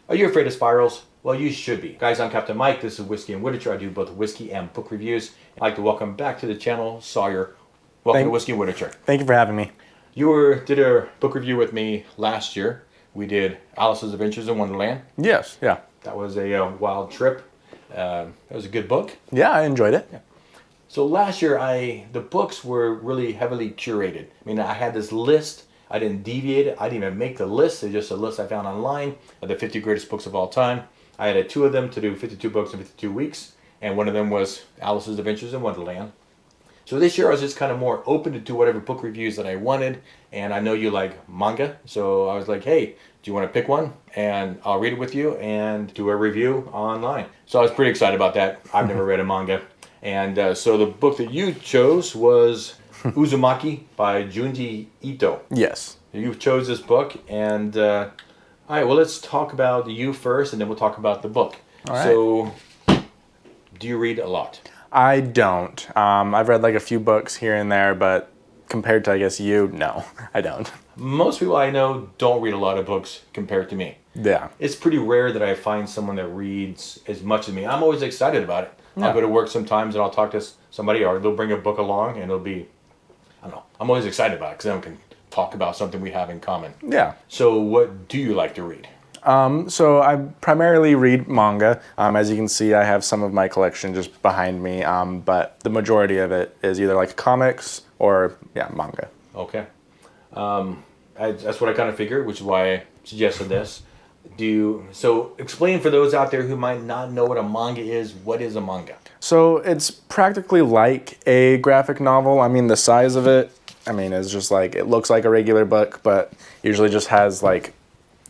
Are you afraid of spirals? Well, you should be. Guys, I'm Captain Mike. This is Whiskey and Literature. I do both whiskey and book reviews. I'd like to welcome back to the channel Sawyer. Welcome to Whiskey and Literature. Thank you for having me. You did a book review with me last year. We did Alice's Adventures in Wonderland. Yes, yeah. That was a wild trip. It was a good book. Yeah, I enjoyed it. Yeah. So last year, the books were really heavily curated. I mean, I had this list. I didn't deviate it. I didn't even make the list. It's just a list I found online of the 50 greatest books of all time. I had two of them to do 52 books in 52 weeks, and one of them was Alice's Adventures in Wonderland. So this year I was just kind of more open to do whatever book reviews that I wanted, and I know you like manga, so I was like, hey, do you want to pick one? And I'll read it with you and do a review online. So I was pretty excited about that. I've never read a manga. And so the book that you chose was Uzumaki by Junji Ito. Yes. You chose this book, and all right, well, let's talk about you first, and then we'll talk about the book. All right. So, do you read a lot? I don't. I've read like a few books here and there, but compared to, I guess, you, no, I don't. Most people I know don't read a lot of books compared to me. Yeah. It's pretty rare that I find someone that reads as much as me. I'm always excited about it. Yeah. I'll go to work sometimes and I'll talk to somebody, or they'll bring a book along, and it'll be, I don't know, I'm always excited about it because then we can talk about something we have in common. Yeah. So what do you like to read? So I primarily read manga. As you can see, I have some of my collection just behind me, but the majority of it is either like comics or, yeah, manga. Okay. That's what I kind of figured, which is why I suggested this. So explain for those out there who might not know what a manga is. What is a manga? So it's practically like a graphic novel. I mean, the size of it, is just like, it looks like a regular book, but usually just has like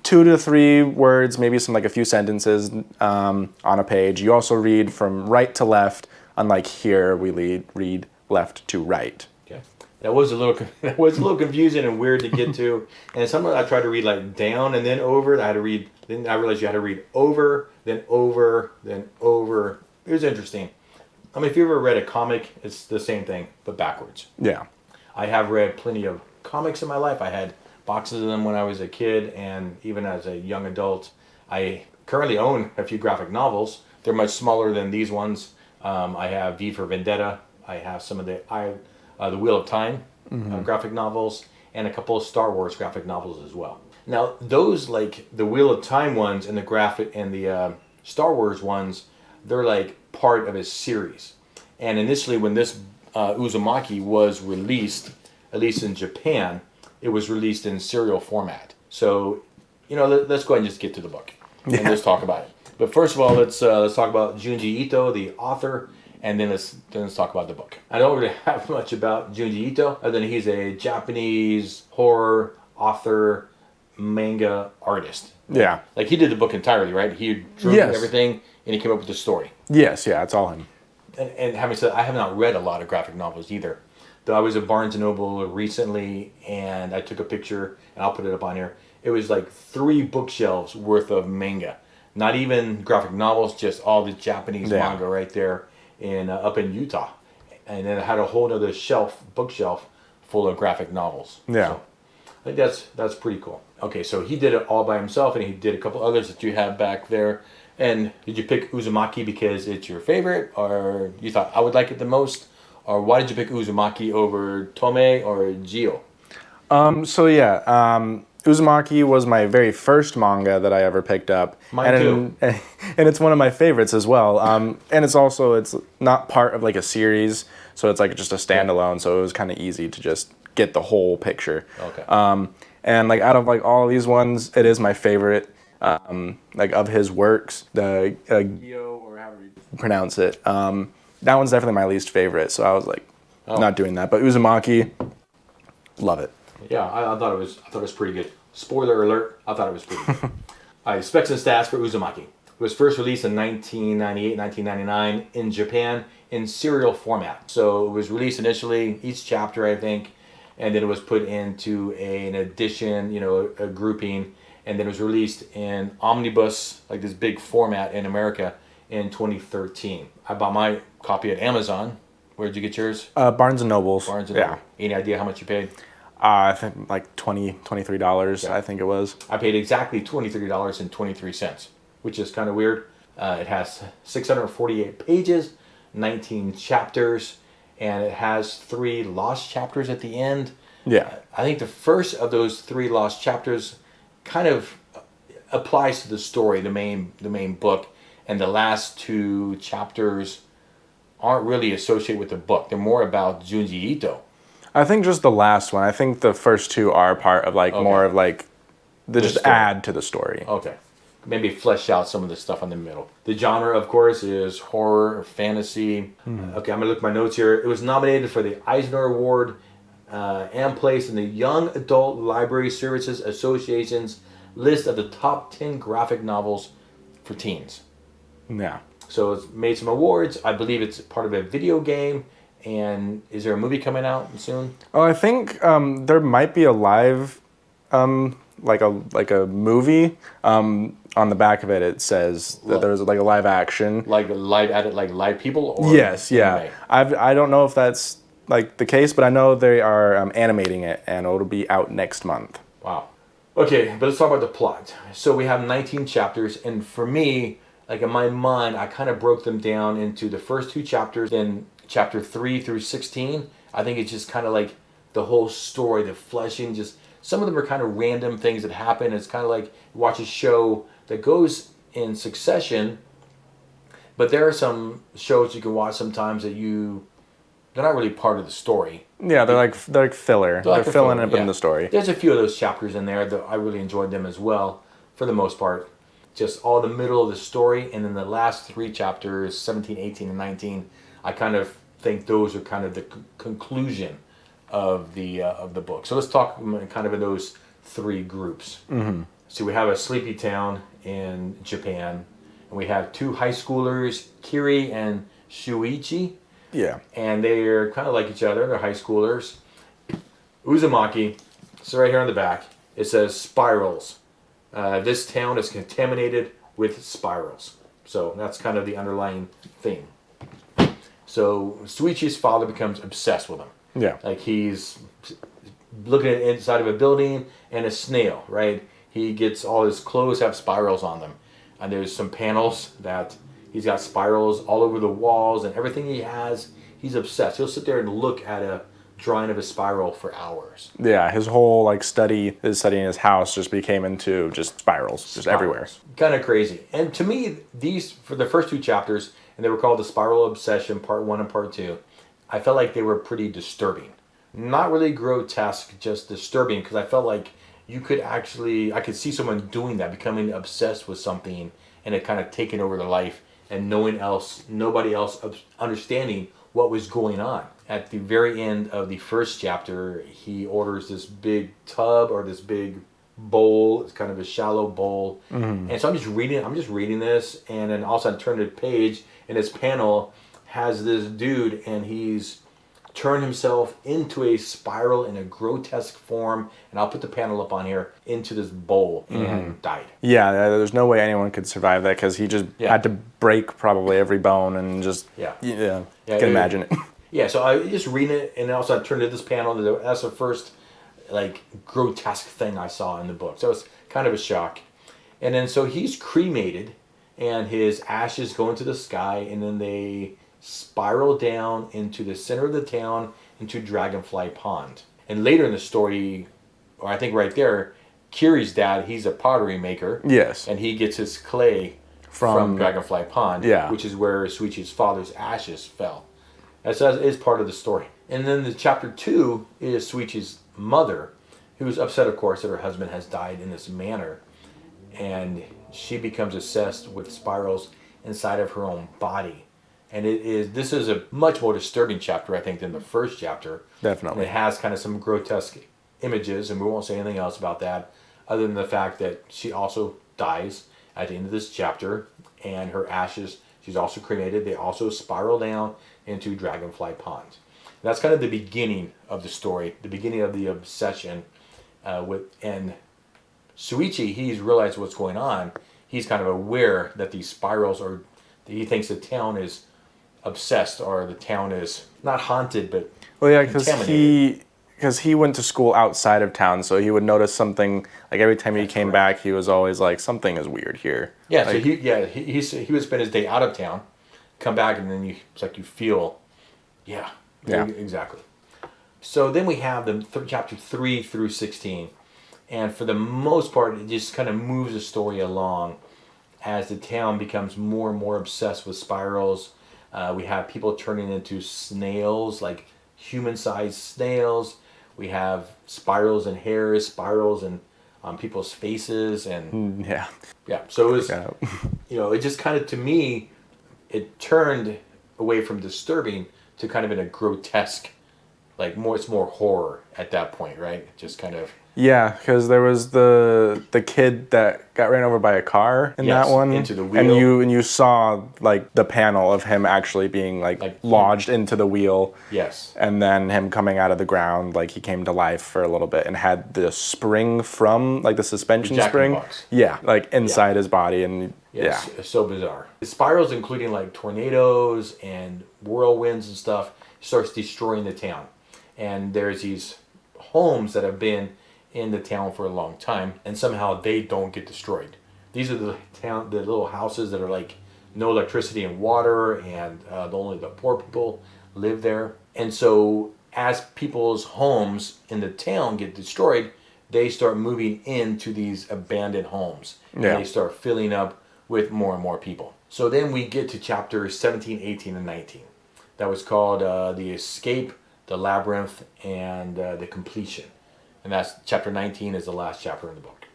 2 to 3 words, maybe a few sentences on a page. You also read from right to left, unlike here we read left to right. Okay, that was a little confusing and weird to get to. And sometimes I tried to read like down and then over. Then I realized you had to read over, then over, then over. It was interesting. If you ever read a comic, it's the same thing but backwards. Yeah. I have read plenty of comics in my life. I had boxes of them when I was a kid, and even as a young adult. I currently own a few graphic novels. They're much smaller than these ones. I have V for Vendetta. I have some of the Wheel of Time graphic novels, and a couple of Star Wars graphic novels as well. Now, those, like the Wheel of Time ones and the Star Wars ones, they're like part of a series. And initially, when this Uzumaki was released, at least in Japan, it was released in serial format. So, let's go ahead and just get to the book and let's talk about it. But first of all, let's talk about Junji Ito, the author, and then let's talk about the book. I don't really have much about Junji Ito, other than he's a Japanese horror author, manga artist. Yeah. Like, he did the book entirely, right? He drew everything, and he came up with the story. Yes, yeah, it's all him. And having said, I have not read a lot of graphic novels either. Though I was at Barnes & Noble recently, and I took a picture, and I'll put it up on here. It was like 3 bookshelves worth of manga. Not even graphic novels, just all the Japanese manga right there up in Utah. And then I had a whole other bookshelf full of graphic novels. Yeah. So I think that's pretty cool. Okay, so he did it all by himself, and he did a couple others that you have back there. And did you pick Uzumaki because it's your favorite, or you thought I would like it the most? Or why did you pick Uzumaki over Tome or Gyo? Uzumaki was my very first manga that I ever picked up. Mine too. And it's one of my favorites as well. And it's not part of like a series, so it's like just a standalone, so it was kind of easy to just get the whole picture. Okay. And like out of like all of these ones, it is my favorite like of his works. The Gyo, or however you pronounce it. That one's definitely my least favorite, so I was like, not doing that. But Uzumaki, love it. Yeah, I thought it was pretty good. Spoiler alert, I thought it was pretty good. All right, specs and stats for Uzumaki. It was first released in 1998, 1999 in Japan in serial format. So it was released initially, each chapter, I think, and then it was put into an edition, a grouping, and then it was released in omnibus, like this big format in America in 2013. I bought my copy at Amazon. Where'd you get yours? Barnes & Noble's. Barnes & Noble. Any idea how much you paid? I think like $23, Yeah. I think it was. I paid exactly $23.23, which is kind of weird. It has 648 pages, 19 chapters, and it has 3 lost chapters at the end. Yeah. I think the first of those 3 lost chapters kind of applies to the story, the main book, and the last 2 chapters aren't really associated with the book. They're more about Junji Ito. I think just the last one. I think the first 2 are part of like more of like they just story. add to the story. Okay. Maybe flesh out some of the stuff in the middle. The genre, of course, is horror or fantasy. Okay, I'm going to look at my notes here. It was nominated for the Eisner Award and placed in the Young Adult Library Services Association's list of the top 10 graphic novels for teens. Yeah. So it's made some awards. I believe it's part of a video game. And is there a movie coming out soon? Oh, I think there might be a live, like a movie. On the back of it, it says that there's like a live action. Like live people? Or Yes, yeah. I don't know if that's like the case, but I know they are animating it, and it'll be out next month. Wow. Okay, but let's talk about the plot. So we have 19 chapters, and for me, like in my mind, I kind of broke them down into the first 2 chapters, then chapter 3 through 16. I think it's just kind of like the whole story, the fleshing, just some of them are kind of random things that happen. It's kind of like you watch a show that goes in succession, but there are some shows you can watch sometimes that they're not really part of the story. Yeah, they're like filler. They're filling up in the story. There's a few of those chapters in there that I really enjoyed them as well, for the most part. Just all the middle of the story, and then the last 3 chapters, 17, 18, and 19, I kind of think those are kind of the conclusion of the book. So let's talk kind of in those 3 groups. Mm-hmm. So we have a sleepy town in Japan, and we have 2 high schoolers, Kiri and Shuichi. Yeah. And they're kind of like each other. They're high schoolers. Uzumaki, so right here on the back, it says spirals. This town is contaminated with spirals. So that's kind of the underlying theme. So Shuichi's father becomes obsessed with him. Yeah. Like he's looking at the inside of a building and a snail, right? He gets all his clothes have spirals on them. And there's some panels that he's got spirals all over the walls, and everything he has, he's obsessed. He'll sit there and look at a drawing of a spiral for hours. Yeah, his whole like studying his house just became into just spirals, just everywhere. Kind of crazy. And to me, these, for the first 2 chapters, and they were called The Spiral Obsession, Part 1 and Part 2, I felt like they were pretty disturbing. Not really grotesque, just disturbing, because I felt like I could see someone doing that, becoming obsessed with something, and it kind of taking over their life, and nobody else understanding what was going on. At the very end of the first chapter, he orders this big tub or this big bowl. It's kind of a shallow bowl. Mm-hmm. And so I'm just reading this, and then all of a sudden I turn to the page, and this panel has this dude, and he's turned himself into a spiral in a grotesque form, and I'll put the panel up on here, into this bowl, and died. Yeah, there's no way anyone could survive that, because he just had to break probably every bone, and just, you can imagine it. Yeah, so I just read it, and also I turned to this panel, and that's the first, like, grotesque thing I saw in the book. So it's kind of a shock. And then, so he's cremated, and his ashes go into the sky, and then they spiral down into the center of the town, into Dragonfly Pond. And later in the story, or I think right there, Kiri's dad, he's a pottery maker. Yes. And he gets his clay from Dragonfly Pond, which is where Shuichi's father's ashes fell. That is part of the story. And then the chapter 2 is Shuichi's mother, who's upset, of course, that her husband has died in this manner. And she becomes obsessed with spirals inside of her own body. And this is a much more disturbing chapter, I think, than the first chapter. Definitely. And it has kind of some grotesque images, and we won't say anything else about that, other than the fact that she also dies at the end of this chapter, and her ashes, she's also cremated. They also spiral down into Dragonfly Pond. And that's kind of the beginning of the story, the beginning of the obsession and Shuichi, he's realized what's going on. He's kind of aware that these spirals are, he thinks the town is obsessed, or the town is not haunted, but well, yeah, because because he went to school outside of town, so he would notice something, like every time he came back, he was always like, something is weird here. Yeah, like, so he would spend his day out of town, come back, and then it's like you feel, yeah, exactly. So then we have the chapter 3 through 16, and for the most part, it just kind of moves the story along as the town becomes more and more obsessed with spirals. We have people turning into snails, like human-sized snails. We have spirals in hairs, spirals in on people's faces, and yeah. So it was, it just kind of, to me, it turned away from disturbing to kind of in a grotesque, like it's more horror at that point, right? Just kind of. Yeah, because there was the kid that got ran over by a car in that one, into the wheel, and you saw like the panel of him actually being like lodged into the wheel. Yes. And then him coming out of the ground, like he came to life for a little bit and had the spring from like the suspension spring. Yeah, like inside his body, and it's so bizarre. The spirals, including like tornadoes and whirlwinds and stuff, starts destroying the town, and there's these homes that have been in the town for a long time, and somehow they don't get destroyed. These are the little houses that are like no electricity and water, and only the poor people live there. And so as people's homes in the town get destroyed, they start moving into these abandoned homes, and they start filling up with more and more people. So then we get to chapters 17, 18, and 19. That was called The Escape, The Labyrinth, and The Completion. And that's chapter 19 is the last chapter in the book.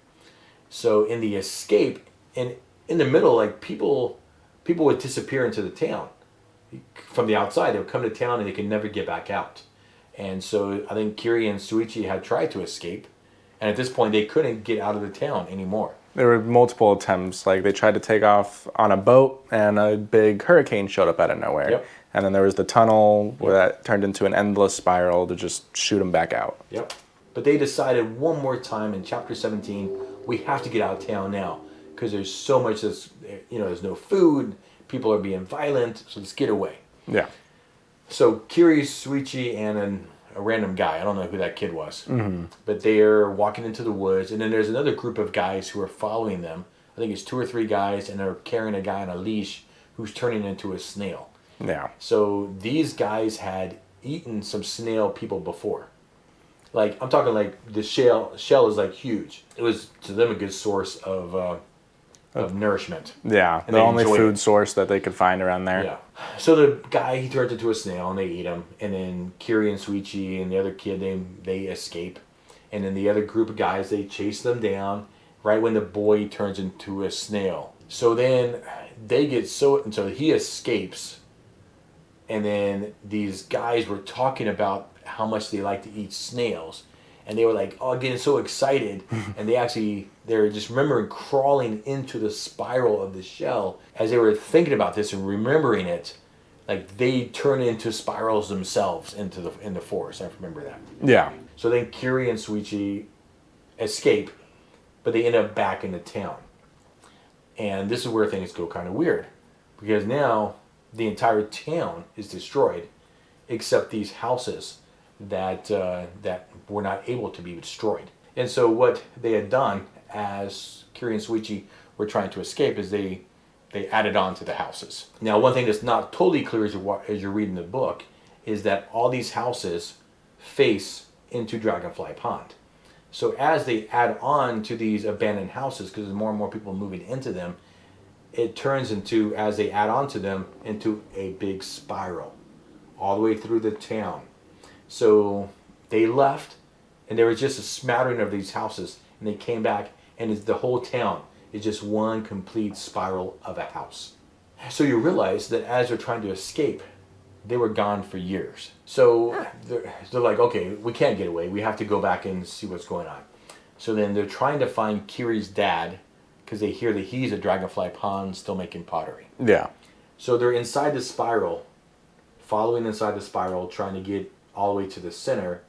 So in The Escape, and in the middle, like people would disappear into the town from the outside. They would come to town and they could never get back out. And so I think Kiri and Suichi had tried to escape, and at this point they couldn't get out of the town anymore. There were multiple attempts. Like they tried to take off on a boat, and a big hurricane showed up out of nowhere. Yep. And then there was the tunnel where that turned into an endless spiral to just shoot them back out. Yep. But they decided one more time in chapter 17, we have to get out of town now because there's so much there's no food, people are being violent, so let's get away. Yeah. So Kiri, Suichi, and a random guy, I don't know who that kid was, but they're walking into the woods, and then there's another group of guys who are following them. I think it's 2 or 3 guys, and they're carrying a guy on a leash who's turning into a snail. Yeah. So these guys had eaten some snail people before. Like, I'm talking like the shell is like huge. It was to them a good source of nourishment. Yeah, and the only food source that they could find around there. Yeah. So the guy, he turns into a snail and they eat him. And then Kiri and Suichi and the other kid, they escape. And then the other group of guys, they chase them down right when the boy turns into a snail. So then they get so he escapes. And then these guys were talking about how much they like to eat snails, and they were like, getting so excited, and they're just remembering crawling into the spiral of the shell. As they were thinking about this and remembering it, like they turn into spirals themselves in the forest. I remember that. Yeah. So then Kiri and Suichi escape, but they end up back in the town, and this is where things go kind of weird, because now the entire town is destroyed, except these houses that were not able to be destroyed. And so what they had done, as Kiri and Suichi were trying to escape, is they added on to the houses. Now, one thing that's not totally clear as you're reading the book is that all these houses face into Dragonfly Pond. So as they add on to these abandoned houses, because there's more and more people moving into them, it turns into, as they add on to them, into a big spiral all the way through the town. So they left, and there was just a smattering of these houses, and they came back, and the whole town is just one complete spiral of a house. So you realize that as they're trying to escape, they were gone for years. So they're like, okay, we can't get away. We have to go back and see what's going on. So then they're trying to find Kiri's dad, because they hear that he's at Dragonfly Pond still making pottery. Yeah. So they're inside the spiral, following inside the spiral, trying to get all the way to the center,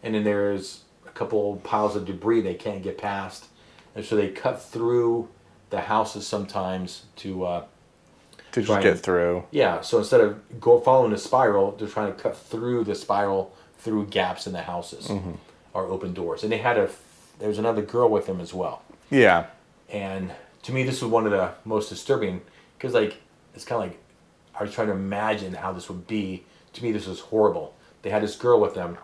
and then there's a couple piles of debris they can't get past, and so they cut through the houses sometimes to just get through. Yeah, so instead of following the spiral, they're trying to cut through the spiral through gaps in the houses or open doors. And there was another girl with them as well. Yeah. And to me, this was one of the most disturbing because, like, it's kind of like I was trying to imagine how this would be. To me, this was horrible. They had this girl with them.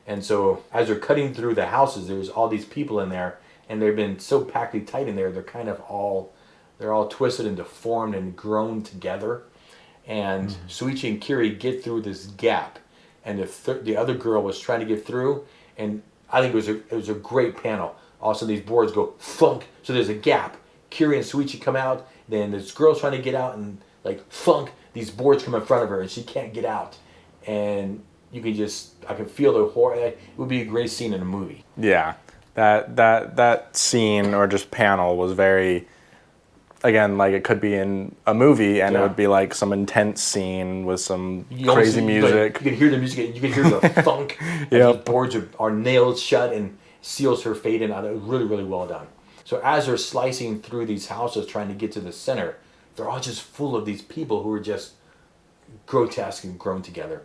And so as they're cutting through the houses, there's all these people in there, and they've been so packed tight in there, they're all twisted and deformed and grown together. And Shuichi and Kiri get through this gap, and the other girl was trying to get through, and I think it was a great panel. Also, these boards go funk, so there's a gap. Kiri and Shuichi come out, then this girl's trying to get out, and like funk, these boards come in front of her, and she can't get out. And I can feel the horror. It would be a great scene in a movie. Yeah, that scene or just panel was very, again, like it could be in a movie, and it would be like some intense scene with some crazy music. You can hear the music. You can hear the funk. These boards are nailed shut and seals her fate, and it was really, really well done. So as they're slicing through these houses trying to get to the center, they're all just full of these people who are just grotesque and grown together.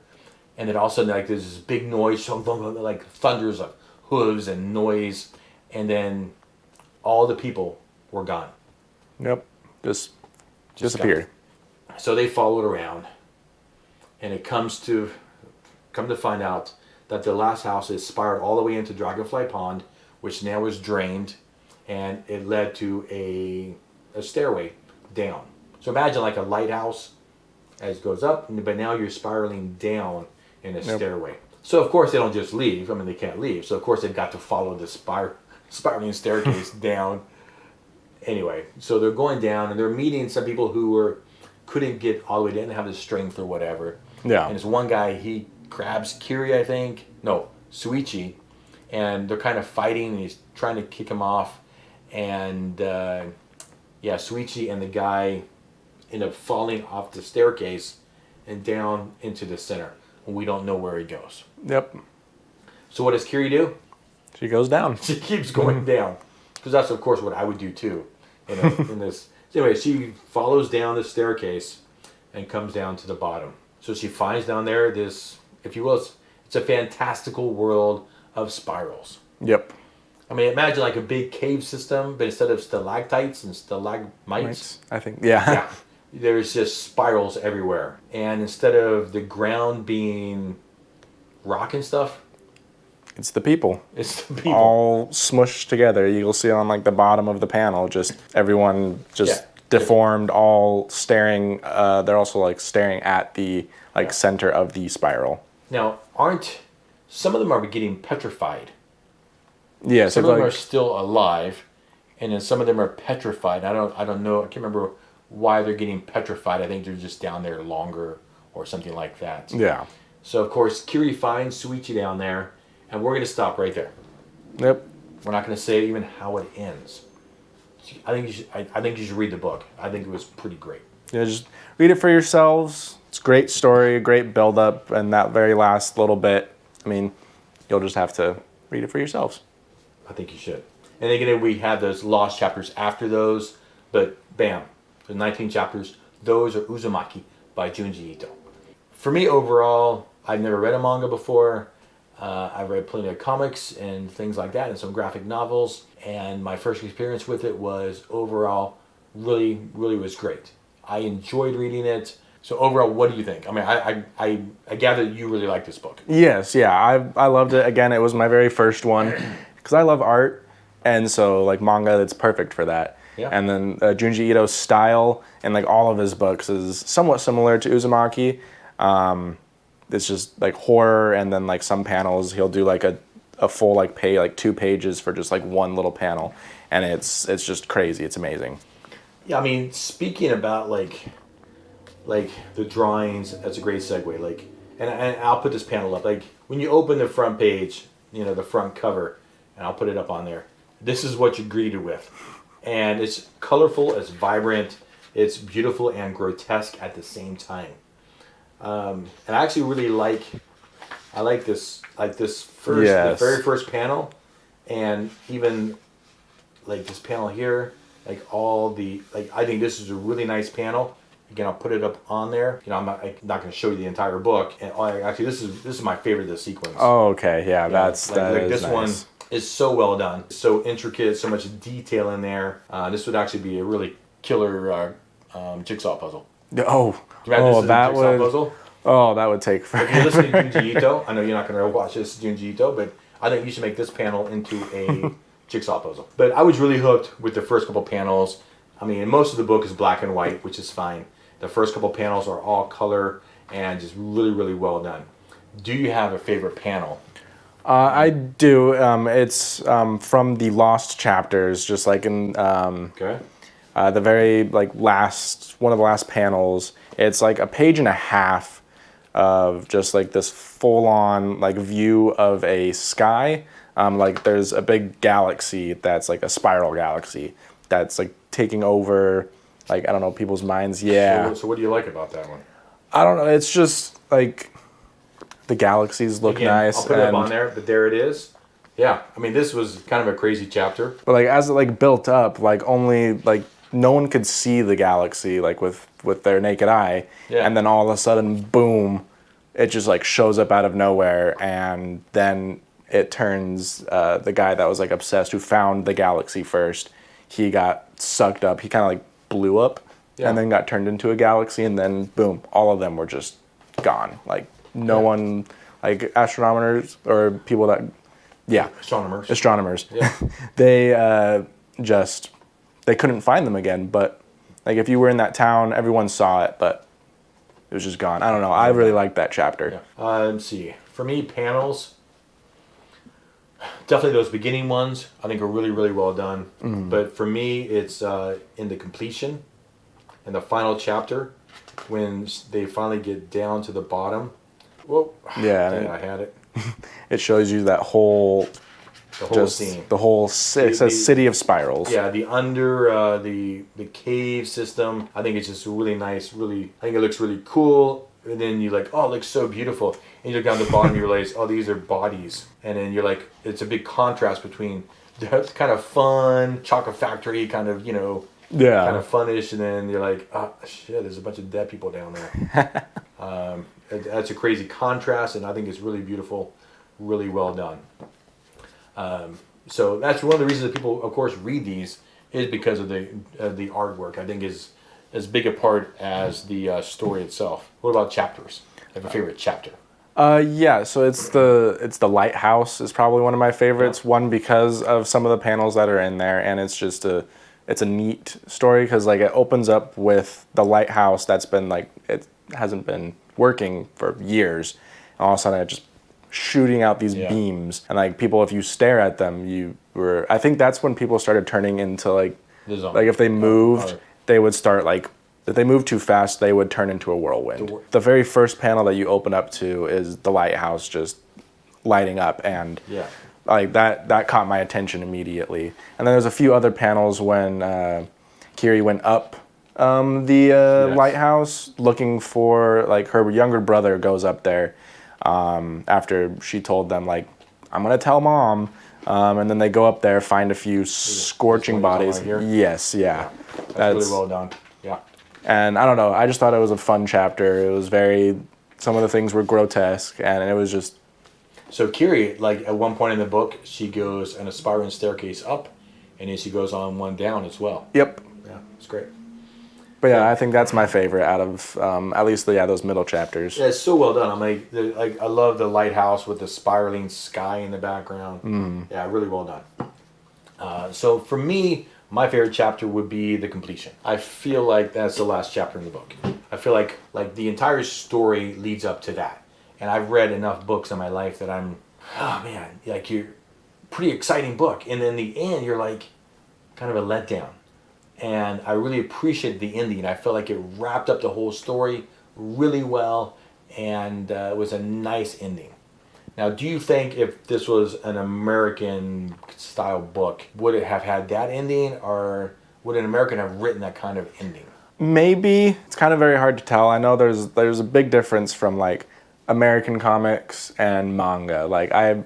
And then all of a sudden, like, there's this big noise, like thunders of hooves and noise, and then all the people were gone. Yep, just disappeared. Gone. So they followed around, and it come to find out that the last house is spiraled all the way into Dragonfly Pond, which now is drained, and it led to a stairway down. So imagine like a lighthouse as it goes up, but now you're spiraling down in a stairway. So of course they don't just leave. I mean, they can't leave. So of course they've got to follow the spiraling staircase down. Anyway, so they're going down, and they're meeting some people who couldn't get all the way, didn't have the strength or whatever. Yeah. And this one guy, he grabs Kiri, I think. No, Shuichi. And they're kind of fighting, and he's trying to kick him off. And Shuichi and the guy end up falling off the staircase and down into the center. And we don't know where he goes. Yep. So what does Kiri do? She goes down. She keeps going down. Because that's, of course, what I would do, too. In this. So anyway, she follows down the staircase and comes down to the bottom. So she finds down there this, if you will, it's a fantastical world of spirals. Yep. I mean, imagine like a big cave system, but instead of stalactites and stalagmites, I think, yeah. There's just spirals everywhere. And instead of the ground being rock and stuff, it's the people. It's the people. All smushed together. You'll see on like the bottom of the panel, just everyone just deformed, all staring. They're also like staring at the center of the spiral. Now, some of them are getting petrified? Yeah, some of them are still alive, and then some of them are petrified. I don't know. I can't remember why they're getting petrified. I think they're just down there longer or something like that. Yeah. So of course Kiri finds Shuichi down there, and we're going to stop right there. Yep. We're not going to say even how it ends. I think you should read the book. I think it was pretty great. Yeah, just read it for yourselves. It's a great story, great build up, and that very last little bit. I mean, you'll just have to read it for yourselves. I think you should. And again, we have those lost chapters after those, but bam, the 19 chapters. Those are Uzumaki by Junji Ito. For me, overall, I've never read a manga before. I've read plenty of comics and things like that, and some graphic novels. And my first experience with it was overall really, really was great. I enjoyed reading it. So overall, what do you think? I mean, I gather you really like this book. Yes, yeah, I loved it. Again, it was my very first one because I love art, and so like manga, it's perfect for that. Yeah. And then Junji Ito's style and like all of his books is somewhat similar to Uzumaki. It's just like horror, and then like some panels he'll do like a full like 2 pages for just like one little panel, and it's just crazy. It's amazing. Yeah, I mean, speaking about like the drawings, that's a great segue. Like, and I'll put this panel up. Like when you open the front page, the front cover, and I'll put it up on there. This is what you're greeted with, and it's colorful, it's vibrant, it's beautiful and grotesque at the same time. And I actually really like this the very first panel, and even like this panel here, like all the I think this is a really nice panel, Again, I'll put it up on there. I'm not going to show you the entire book. And actually, this is my favorite of the sequence. Oh, okay, yeah, that's this nice. one is so well done, so intricate, so much detail in there. This would actually be a really killer jigsaw puzzle. Puzzle? Oh, that would take forever. If you're listening to Junji Ito, I know you're not going to watch this Junji Ito, but I think you should make this panel into a jigsaw puzzle. But I was really hooked with the first couple panels. I mean, most of the book is black and white, which is fine. The first couple panels are all color and just really, really well done. Do you have a favorite panel? I do. It's from the Lost chapters, just like in Okay. the very one of the last panels. It's like a page and a half of just like this full-on view of a sky. There's a big galaxy that's like a spiral galaxy that's like taking over, I don't know, people's minds. Yeah. So what do you like about that one? I don't know. It's just like the galaxies look nice. I'll put it up on there, but there it is. Yeah, I mean, this was kind of a crazy chapter. But as it built up, only no one could see the galaxy with their naked eye. Yeah. And then all of a sudden, boom, it just shows up out of nowhere, and then it turns the guy that was obsessed, who found the galaxy first. He got sucked up. He kind of blew up, and then got turned into a galaxy, and then boom, all of them were just gone. No one, astronomers or people that, astronomers. Yeah. They couldn't find them again. But if you were in that town, everyone saw it, but it was just gone. I don't know. I really liked that chapter. Yeah. Let's see. For me, panels, definitely those beginning ones, I think are really, really well done. Mm-hmm. But for me, it's in the completion, in the final chapter, when they finally get down to the bottom. Whoa. Yeah. I had it. It shows you that whole... The whole scene. The whole... It says City of Spirals. Yeah, the under... the cave system. I think it's just really nice. Really, I think it looks really cool. And then you're like, oh, it looks so beautiful. And you look down the bottom, you realize, oh, these are bodies. And then you're like, it's a big contrast between the kind of fun, chocolate factory kind of, kind of funnish. And then you're like, oh, shit, there's a bunch of dead people down there. That's a crazy contrast, and I think it's really beautiful, really well done. So that's one of the reasons that people, of course, read these, is because of the artwork. I think is as big a part as the story itself. What about chapters? I have a favorite chapter. Yeah, so it's the lighthouse is probably one of my favorites. Yeah. One, because of some of the panels that are in there, and it's just it's a neat story because it opens up with the lighthouse that's been it hasn't been working for years, and all of a sudden it just shooting out these beams, and people, if you stare at them, I think that's when people started turning into if they moved, they would start if they moved too fast, they would turn into a whirlwind. The very first panel that you open up to is the lighthouse just lighting up, and that caught my attention immediately. And then there's a few other panels when Kiri went up the lighthouse looking for her younger brother goes up there after she told them I'm gonna tell mom, and then they go up there, find a few scorching bodies. Yes, yeah. That's really well done. Yeah. And I don't know, I just thought it was a fun chapter. It was some of the things were grotesque, and it was just... So Kiri, at one point in the book, she goes an aspiring staircase up, and then she goes on one down as well. Yep. Yeah, it's great. But yeah, I think that's my favorite out of at least those middle chapters. Yeah, it's so well done. I love the lighthouse with the spiraling sky in the background. Mm. Yeah, really well done. So for me, my favorite chapter would be the completion. I feel like that's the last chapter in the book. I feel like the entire story leads up to that. And I've read enough books in my life that I'm, oh man, you're pretty exciting book. And in the end, you're kind of a letdown. And I really appreciate the ending. I felt like it wrapped up the whole story really well, and it was a nice ending. Now, do you think if this was an American-style book, would it have had that ending, or would an American have written that kind of ending? Maybe. It's kind of very hard to tell. I know there's a big difference from American comics and manga.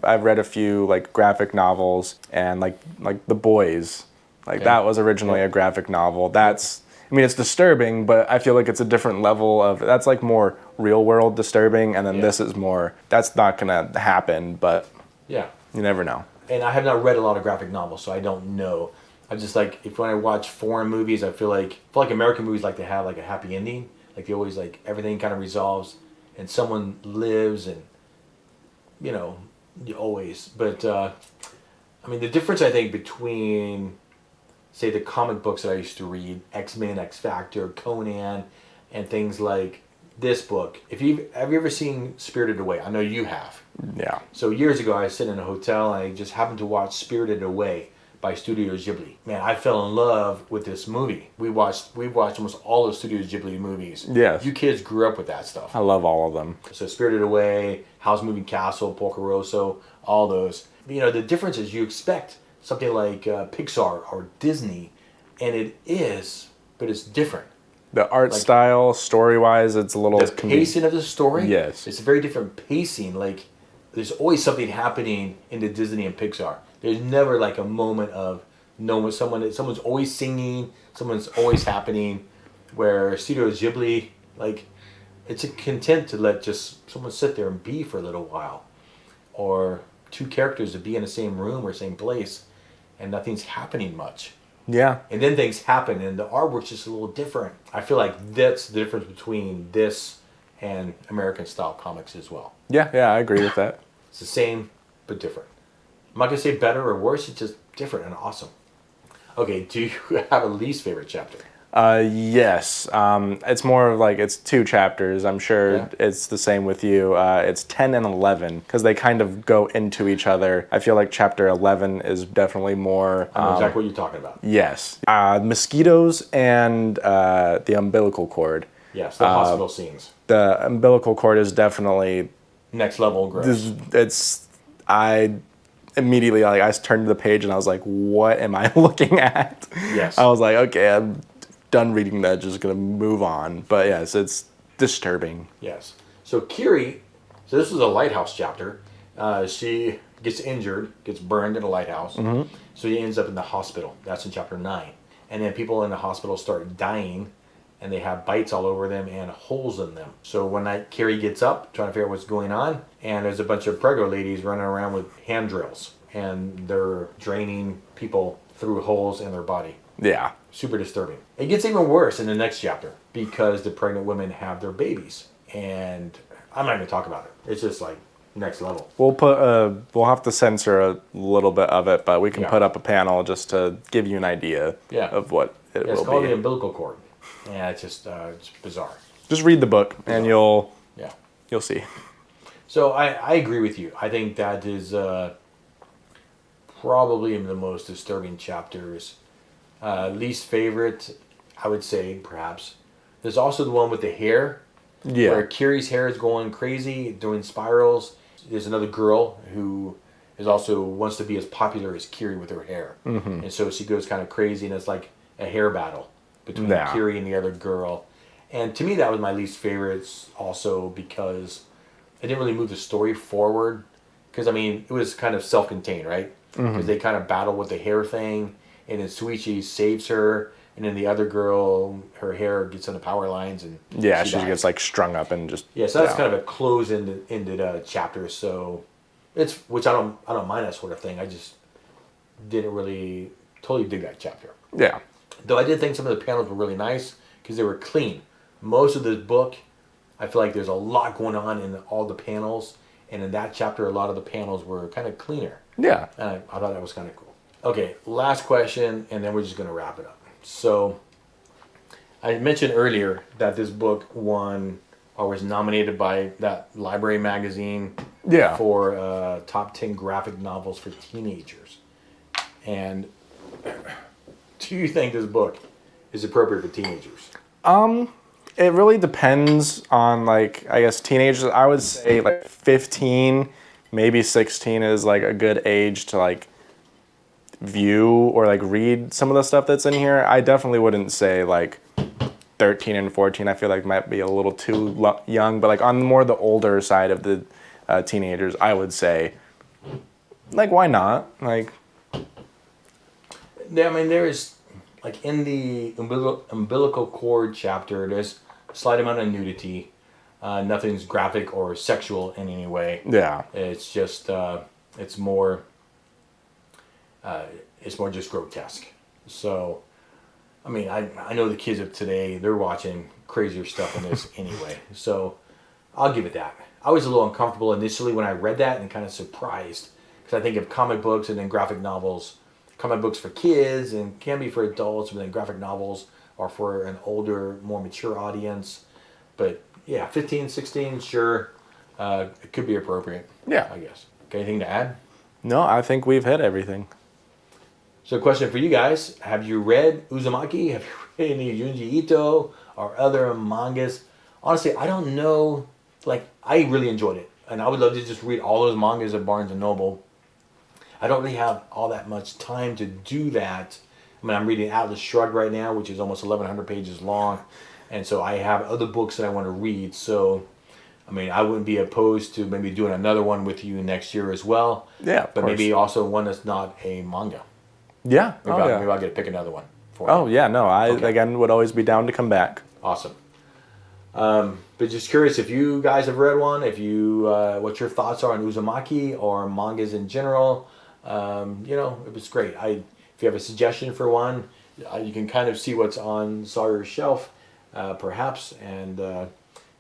I've read a few graphic novels, and like The Boys. That was originally a graphic novel. It's I mean, it's disturbing, but I feel like it's a different level of, that's like more real world disturbing, and then this is more, that's not gonna happen, but Yeah. you never know. And I have not read a lot of graphic novels, so I don't know. I just like, if when I watch foreign movies, I feel like American movies like to have like a happy ending. Like they always like everything kind of resolves and someone lives, and you know, you always. But I mean, the difference I think between say the comic books that I used to read, X-Men, X Factor, Conan, and things like this book. Have you ever seen Spirited Away? I know you have. Yeah. So years ago, I was sitting in a hotel and I just happened to watch Spirited Away by Studio Ghibli. Man, I fell in love with this movie. We've watched almost all the Studio Ghibli movies. Yes. You kids grew up with that stuff. I love all of them. So Spirited Away, Howl's Moving Castle, Porco Rosso, all those. You know, the difference is you expect something like Pixar or Disney, and it is, but it's different. The art style, story-wise, it's a little... The pacing of the story? Yes. It's a very different pacing. Like, there's always something happening in the Disney and Pixar. There's never like a moment of someone's always singing, someone's always happening, where Studio Ghibli, like, it's a content to let just someone sit there and be for a little while. Or two characters to be in the same room or same place and nothing's happening much. Yeah. And then things happen and the artwork's just a little different. I feel like that's the difference between this and American style comics as well. Yeah, I agree with that. It's the same, but different. I'm not going to say better or worse, it's just different and awesome. Okay, do you have a least favorite chapter? Yes. It's more of like, it's 2 chapters. I'm sure it's the same with you. It's 10 and 11 because they kind of go into each other. I feel like chapter 11 is definitely more... I know exactly what you're talking about. Yes. Mosquitoes and the umbilical cord. Yes, the hospital scenes. The umbilical cord is definitely... Next level gross. I immediately, like, I turned to the page and I was like, what am I looking at? Yes. I was like, okay, I'm done reading that, just gonna move on. But yes, it's disturbing. Yes. So Kiri, so this was a lighthouse chapter. She gets injured, gets burned in a lighthouse. Mm-hmm. So he ends up in the hospital. That's in chapter 9. And then people in the hospital start dying, and they have bites all over them and holes in them. So one night, Kiri gets up, trying to figure out what's going on, and there's a bunch of prego ladies running around with hand drills, and they're draining people through holes in their body. Yeah. Super disturbing. It gets even worse in the next chapter because the pregnant women have their babies. And I'm not going to talk about it. It's just like next level. We'll have to censor a little bit of it, but we can put up a panel just to give you an idea of what it will be. It's called the umbilical cord. Yeah, it's just it's bizarre. Just read the book and you'll see. So I agree with you. I think that is probably the most disturbing chapters. Least favorite, I would say, perhaps. There's also the one with the hair. Yeah. Where Kiri's hair is going crazy, doing spirals. There's another girl who is also wants to be as popular as Kiri with her hair. Mm-hmm. And so she goes kind of crazy, and it's like a hair battle between Kiri and the other girl. And to me, that was my least favorites also because it didn't really move the story forward. Because, I mean, it was kind of self-contained, right? Because they kind of battle with the hair thing. And then Suichi saves her, and then the other girl, her hair gets on the power lines, and she gets like strung up and just so that's kind of a close-ended chapter. So it's which I don't mind that sort of thing. I just didn't really totally dig that chapter. Yeah. Though I did think some of the panels were really nice because they were clean. Most of this book, I feel like there's a lot going on in all the panels, and in that chapter, a lot of the panels were kind of cleaner. Yeah. And I thought that was kind of cool. Okay, last question, and then we're just going to wrap it up. So, I mentioned earlier that this book won or was nominated by that library magazine for top 10 graphic novels for teenagers. And do you think this book is appropriate for teenagers? It really depends on, like, I guess teenagers. I would say like 15, maybe 16 is like a good age to like view or like read some of the stuff that's in here. I definitely wouldn't say like 13 and 14. I feel like might be a little too young, but like on more the older side of the teenagers, I would say like why not? Like yeah, I mean like in the umbilical cord chapter, there's a slight amount of nudity. Nothing's graphic or sexual in any way. Yeah. It's just it's more just grotesque. So, I mean, I know the kids of today, they're watching crazier stuff in this anyway. So, I'll give it that. I was a little uncomfortable initially when I read that and kind of surprised because I think of comic books and then graphic novels. Comic books for kids and can be for adults, but then graphic novels are for an older, more mature audience. But yeah, 15, 16, sure, it could be appropriate. Yeah. I guess. Okay, anything to add? No, I think we've hit everything. So, question for you guys: have you read Uzumaki? Have you read any Junji Ito or other mangas? Honestly, I don't know. Like, I really enjoyed it, and I would love to just read all those mangas at Barnes and Noble. I don't really have all that much time to do that. I mean, I'm reading Atlas Shrugged right now, which is almost 1,100 pages long, and so I have other books that I want to read. So, I mean, I wouldn't be opposed to maybe doing another one with you next year as well. Yeah, but maybe also one that's not a manga. Yeah. Maybe I'll get to pick another one for you. Oh, yeah, no, I, again, would always be down to come back. Awesome. But just curious if you guys have read one, if you, what your thoughts are on Uzumaki or mangas in general. It was great. If you have a suggestion for one, you can kind of see what's on Sawyer's shelf, perhaps. And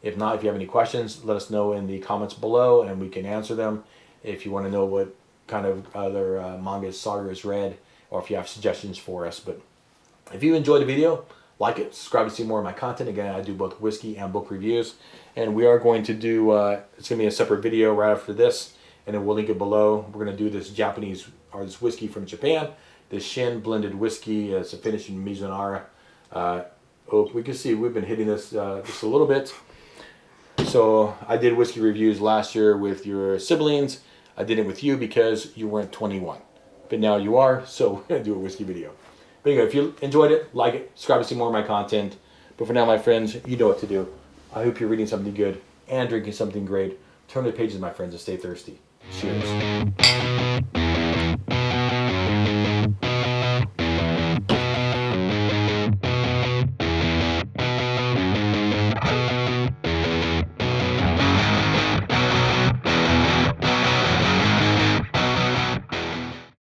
if not, if you have any questions, let us know in the comments below and we can answer them. If you want to know what kind of other mangas Sawyer has read, or if you have suggestions for us. But if you enjoyed the video, like it, subscribe to see more of my content. Again, I do both whiskey and book reviews. And we are going to do, it's going to be a separate video right after this, and then we'll link it below. We're going to do this Japanese, or this whiskey from Japan, this Shin blended whiskey. It's a finished in Mizunara. We can see we've been hitting this just a little bit. So I did whiskey reviews last year with your siblings. I did it with you because you weren't 21. But now you are, so we're going to do a whiskey video. But anyway, if you enjoyed it, like it, subscribe to see more of my content. But for now, my friends, you know what to do. I hope you're reading something good and drinking something great. Turn the pages, my friends, and stay thirsty. Cheers.